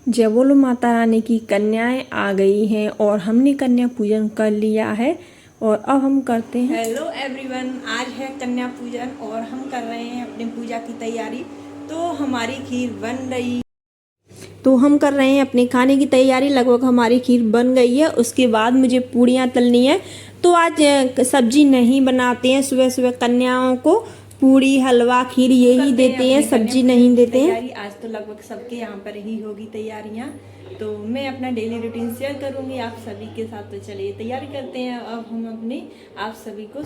जय बोलो माता रानी की। कन्याएं आ गई हैं और हमने कन्या पूजन कर लिया है और अब हम करते हैं। हेलो एवरीवन, आज है कन्या पूजन और हम कर रहे हैं अपनी पूजा की तैयारी। तो हमारी खीर बन रही, तो हम कर रहे हैं अपने खाने की तैयारी। लगभग हमारी खीर बन गई है। उसके बाद मुझे पूड़ियाँ तलनी है। तो आज सब्जी नहीं बनाते हैं, सुबह सुबह कन्याओं को पूड़ी हलवा खीर यही देते हैं, सब्जी नहीं देते हैं। आज तो लगभग सबके यहाँ पर ही होगी तैयारियाँ। तो मैं अपना डेली रूटीन शेयर करूँगी आप सभी के साथ। तो चलिए तैयारी करते हैं अब हम अपने आप सभी को।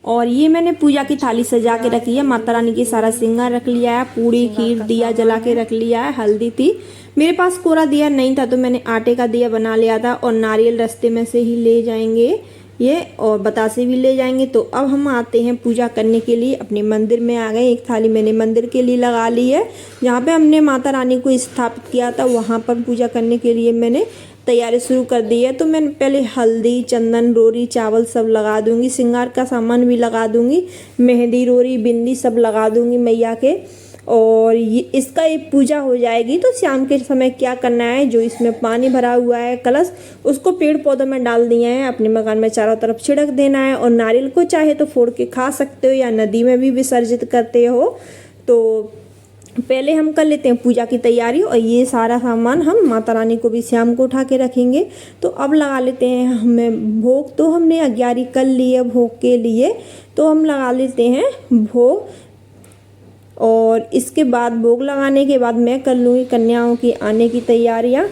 और ये मैंने पूजा की थाली सजा के रखी है, माता रानी की सारा श्रृंगार रख लिया है, पूड़ी खीर दिया जला के रख लिया है। हल्दी थी मेरे पास, कोरा दिया नहीं था तो मैंने आटे का दिया बना लिया था। और नारियल रास्ते में से ही ले जाएंगे ये, और बतासे भी ले जाएंगे। तो अब हम आते हैं पूजा करने के लिए। अपने मंदिर में आ गए। एक थाली मैंने मंदिर के लिए लगा ली है, जहाँ पे हमने माता रानी को स्थापित किया था, वहाँ पर पूजा करने के लिए मैंने तैयारी शुरू कर दी है। तो मैं पहले हल्दी चंदन रोरी चावल सब लगा दूंगी, श्रृंगार का सामान भी लगा दूंगी, मेहंदी रोरी बिंदी सब लगा दूंगी मैया के। और ये इसका एक पूजा हो जाएगी। तो शाम के समय क्या करना है, जो इसमें पानी भरा हुआ है कलश, उसको पेड़ पौधों में डाल दिया है, अपने मकान में चारों तरफ छिड़क देना है। और नारियल को चाहे तो फोड़ के खा सकते हो या नदी में भी विसर्जित करते हो। तो पहले हम कर लेते हैं पूजा की तैयारी। और ये सारा सामान हम माता रानी को भी शाम को उठा के रखेंगे। तो अब लगा लेते हैं हमें भोग। तो हमने 11 कर ली है भोग के लिए, तो हम लगा लेते हैं भोग। और इसके बाद भोग लगाने के बाद मैं कर लूँगी कन्याओं की आने की तैयारियाँ।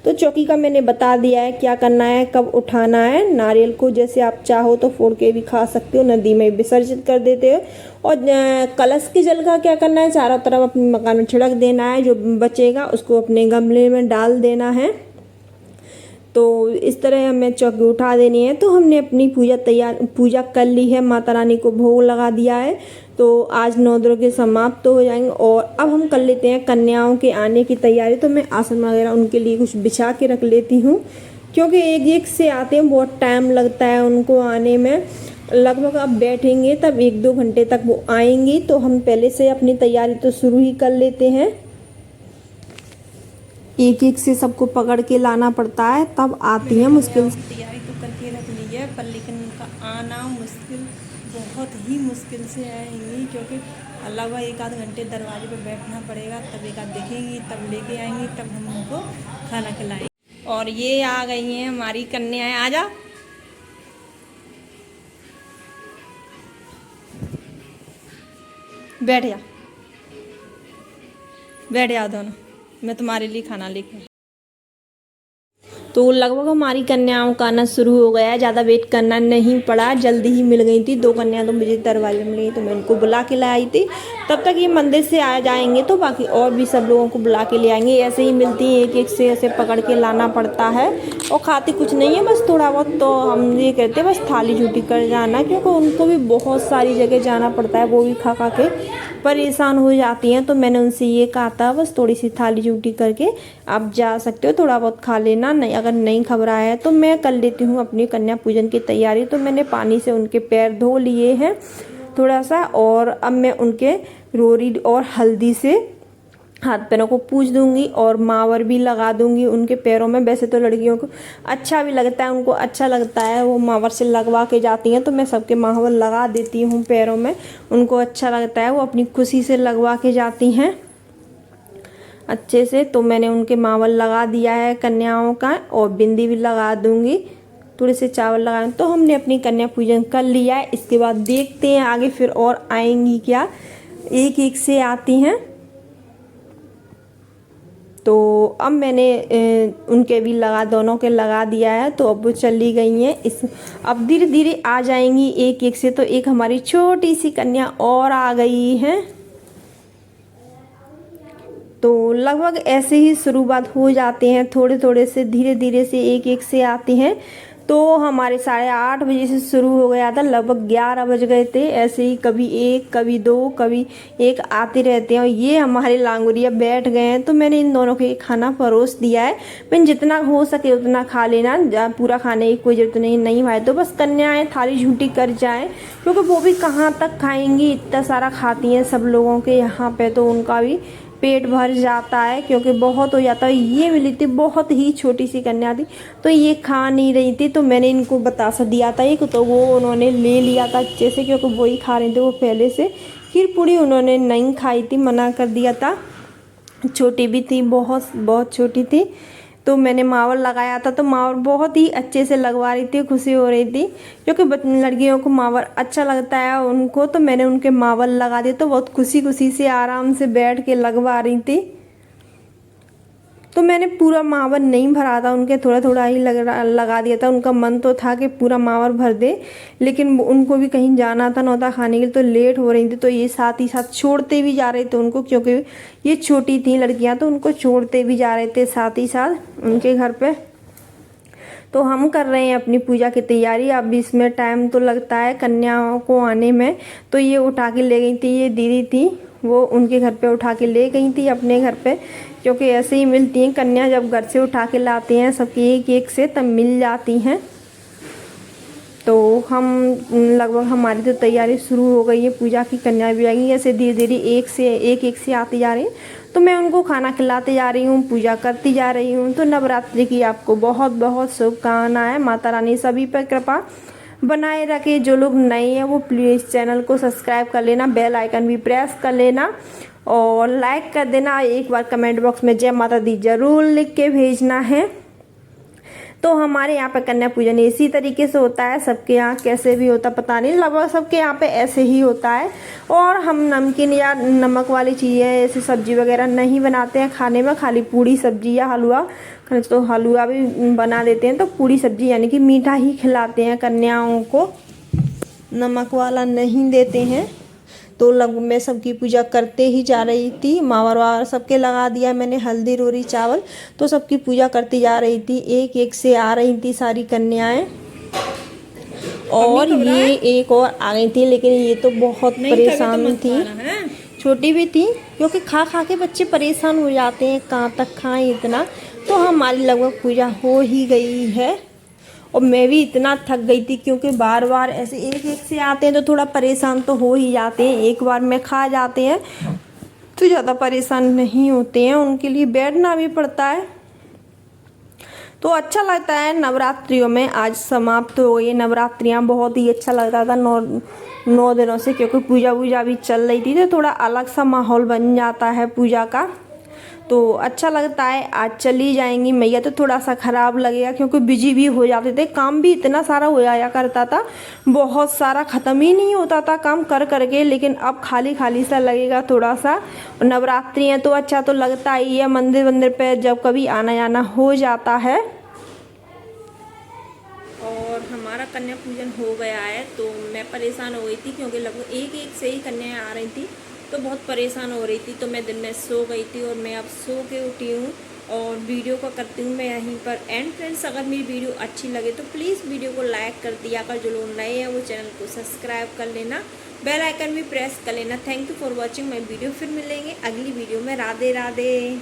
तो चौकी का मैंने बता दिया है क्या करना है, कब उठाना है। नारियल को जैसे आप चाहो तो फोड़ के भी खा सकते हो, नदी में विसर्जित कर देते हो। और कलश के जल का क्या करना है, चारों तरफ अपने मकान में छिड़क देना है। जो बचेगा उसको अपने गमले में डाल देना है। तो इस तरह हमें चौकी उठा देनी है। तो हमने अपनी पूजा कर ली है, माता रानी को भोग लगा दिया है। तो आज 9 दुर्गे समाप्त हो जाएंगे। और अब हम कर लेते हैं कन्याओं के आने की तैयारी। तो मैं आसन वगैरह उनके लिए कुछ बिछा के रख लेती हूँ, क्योंकि एक एक से आते हैं, बहुत टाइम लगता है उनको आने में। लगभग अब बैठेंगे तब 1-2 घंटे तक वो आएंगी। तो हम पहले से अपनी तैयारी तो शुरू ही कर लेते हैं। एक एक से सबको पकड़ के लाना पड़ता है, तब आती है मुश्किल। तैयारी तो करके रख ली है, पर लेकिन उनका आना मुश्किल, बहुत ही मुश्किल से आएंगी। क्योंकि लगभग 1-आध घंटे दरवाजे पे बैठना पड़ेगा, तब एक आध देखेंगी, तब लेके आएंगी, तब हम उनको खाना खिलाएंगे। और ये आ गई हैं हमारी कन्याएं। आ जा, बैठ जा, बैठ जा दोनों, मैं तुम्हारे लिए खाना लेके। तो लगभग हमारी कन्याओं का आना शुरू हो गया है। ज़्यादा वेट करना नहीं पड़ा, जल्दी ही मिल गई थी। 2 कन्या तो मुझे दरवाजे में मिली, तो मैं इनको बुला के लाई थी। तब तक ये मंदिर से आ जाएंगे तो बाकी और भी सब लोगों को बुला के ले आएंगे। ऐसे ही मिलती है, एक एक से ऐसे पकड़ के लाना पड़ता है। और खाती कुछ नहीं है, बस थोड़ा बहुत। तो हम ये कहते हैं बस थाली झूठी कर जाना, क्योंकि उनको भी बहुत सारी जगह जाना पड़ता है, वो भी खा खा के परेशान हो जाती हैं। तो मैंने उनसे ये कहा था बस थोड़ी सी थाली झूठी करके आप जा सकते हो, थोड़ा बहुत खा लेना, नहीं अगर नहीं खबरा है। तो मैं कर लेती हूँ अपनी कन्या पूजन की तैयारी। तो मैंने पानी से उनके पैर धो लिए हैं थोड़ा सा। और अब मैं उनके रोरी और हल्दी से हाथ पैरों को पूछ दूंगी और मावर भी लगा दूंगी उनके पैरों में। वैसे तो लड़कियों को अच्छा भी लगता है, उनको अच्छा लगता है, वो मावर से लगवा के जाती हैं। तो मैं सबके मावर लगा देती हूँ पैरों में, उनको अच्छा लगता है, वो अपनी खुशी से लगवा के जाती हैं अच्छे से। तो मैंने उनके मावर लगा दिया है कन्याओं का, और बिंदी भी लगा दूंगी, थोड़े से चावल लगाए। तो हमने अपनी कन्या पूजन कर लिया है। इसके बाद देखते हैं आगे फिर और आएंगी क्या, एक एक से आती हैं। तो अब मैंने उनके भी दोनों के लगा दिया है। तो अब वो चली गई हैं। अब धीरे धीरे आ जाएंगी एक एक से। तो एक हमारी छोटी सी कन्या और आ गई है। तो लगभग ऐसे ही शुरुआत हो जाते हैं, थोड़े थोड़े से धीरे धीरे से एक एक से आती हैं। तो हमारे 8:30 बजे से शुरू हो गया था, लगभग 11 बज गए थे। ऐसे ही कभी 1 कभी 2 कभी 1 आते रहते हैं। और ये हमारे लांगुरिया बैठ गए हैं। तो मैंने इन दोनों के खाना परोस दिया है। मैंने जितना हो सके उतना खा लेना, पूरा खाने की कोई जरूरत नहीं भाई। तो बस कन्याएं थाली झूठी कर जाएं, क्योंकि वो भी कहाँ तक खाएंगी, इतना सारा खाती हैं सब लोगों के यहाँ पे। तो उनका भी पेट भर जाता है क्योंकि बहुत हो जाता है। ये मिली थी, बहुत ही छोटी सी कन्या थी, तो ये खा नहीं रही थी, तो मैंने इनको बतासा दिया था एक, तो वो उन्होंने ले लिया था अच्छे से, क्योंकि वही खा रहे थे वो पहले से। खीर पूड़ी उन्होंने नहीं खाई थी, मना कर दिया था। छोटी भी थी, बहुत बहुत छोटी थी। तो मैंने मावर लगाया था, तो मावर बहुत ही अच्छे से लगवा रही थी, खुशी हो रही थी, क्योंकि लड़कियों को मावर अच्छा लगता है उनको। तो मैंने उनके मावर लगा दिए, तो बहुत खुशी खुशी से आराम से बैठ के लगवा रही थी। तो मैंने पूरा मावर नहीं भरा था, उनके थोड़ा थोड़ा ही लगा दिया था। उनका मन तो था कि पूरा मावर भर दे, लेकिन उनको भी कहीं जाना था नौता खाने के लिए, तो लेट हो रही थी, तो ये साथ ही साथ छोड़ते भी जा रहे थे उनको, क्योंकि ये छोटी थी लड़कियां, तो उनको छोड़ते भी जा रहे थे साथ ही साथ उनके घर पे। तो हम कर रहे हैं अपनी पूजा की तैयारी। अब इसमें टाइम तो लगता है कन्याओं को आने में। तो ये उठा के ले गई थी, ये दीदी थी, वो उनके घर पे उठा के ले गई थी अपने घर पे, क्योंकि ऐसे ही मिलती हैं कन्या, जब घर से उठा के लाते हैं सबकी एक एक से, तब मिल जाती हैं। तो हम लगभग हमारी तो तैयारी शुरू हो गई है, पूजा की, कन्या भी आएंगी, ऐसे धीरे धीरे एक से आती जा रही हैं। तो मैं उनको खाना खिलाते जा रही हूँ, पूजा करती जा रही हूँ। तो नवरात्रि की आपको बहुत बहुत शुभकामनाएं। माता रानी सभी पर कृपा बनाए रखे। जो लोग नए हैं वो प्लीज़ चैनल को सब्सक्राइब कर लेना, बेल आइकन भी प्रेस कर लेना और लाइक कर देना। एक बार कमेंट बॉक्स में जय माता दी जरूर लिख के भेजना है। तो हमारे यहाँ पे कन्या पूजन इसी तरीके से होता है, सबके यहाँ कैसे भी होता पता नहीं, लगभग सबके यहाँ पे ऐसे ही होता है। और हम नमकीन या नमक वाली चीज़ें ऐसे सब्जी वगैरह नहीं बनाते हैं खाने में, खाली पूड़ी सब्जी या हलवा, तो हलवा भी बना देते हैं। तो पूड़ी सब्जी यानी कि मीठा ही खिलाते हैं कन्याओं को, नमक वाला नहीं देते हैं। तो मैं सबकी पूजा करते ही जा रही थी, मावर वावर सबके लगा दिया मैंने, हल्दी रोरी चावल, तो सबकी पूजा करती जा रही थी। एक एक से आ रही थी सारी कन्याएं, और ये एक और आ गई थी, लेकिन ये तो बहुत परेशान थी, छोटी भी थी, क्योंकि खा खा के बच्चे परेशान हो जाते हैं, कहाँ तक खाएं इतना। तो हमारी लगभग पूजा हो ही गई है, और मैं भी इतना थक गई थी, क्योंकि बार बार ऐसे एक एक से आते हैं तो थोड़ा परेशान तो हो ही जाते हैं। एक बार में खा जाते हैं तो ज़्यादा परेशान नहीं होते हैं, उनके लिए बैठना भी पड़ता है। तो अच्छा लगता है नवरात्रियों में। आज समाप्त हो गई नवरात्रियाँ, बहुत ही अच्छा लगता था 9 दिनों से, क्योंकि पूजा वूजा भी चल रही थी, तो थोड़ा अलग सा माहौल बन जाता है पूजा का, तो अच्छा लगता है। आज चली जाएंगी मैया तो थोड़ा सा ख़राब लगेगा, क्योंकि बिजी भी हो जाते थे, काम भी इतना सारा हो जाया करता था, बहुत सारा, ख़त्म ही नहीं होता था काम कर करके। लेकिन अब खाली खाली सा लगेगा थोड़ा सा। नवरात्रि है तो अच्छा तो लगता ही है, मंदिर वंदिर पे जब कभी आना जाना हो जाता है। और हमारा कन्या पूजन हो गया है, तो मैं परेशान हो गई थी, क्योंकि लगभग एक एक से ही कन्याएँ आ रही थी, तो बहुत परेशान हो रही थी। तो मैं दिन में सो गई थी, और मैं अब सो के उठी हूँ, और वीडियो को करती हूँ मैं यहीं पर एंड। फ्रेंड्स, अगर मेरी वीडियो अच्छी लगे तो प्लीज़ वीडियो को लाइक कर दिया कर, जो लोग नए हैं वो चैनल को सब्सक्राइब कर लेना, बेल आइकन भी प्रेस कर लेना। Thank you for watching my video. फिर मिलेंगे अगली वीडियो में। राधे राधे।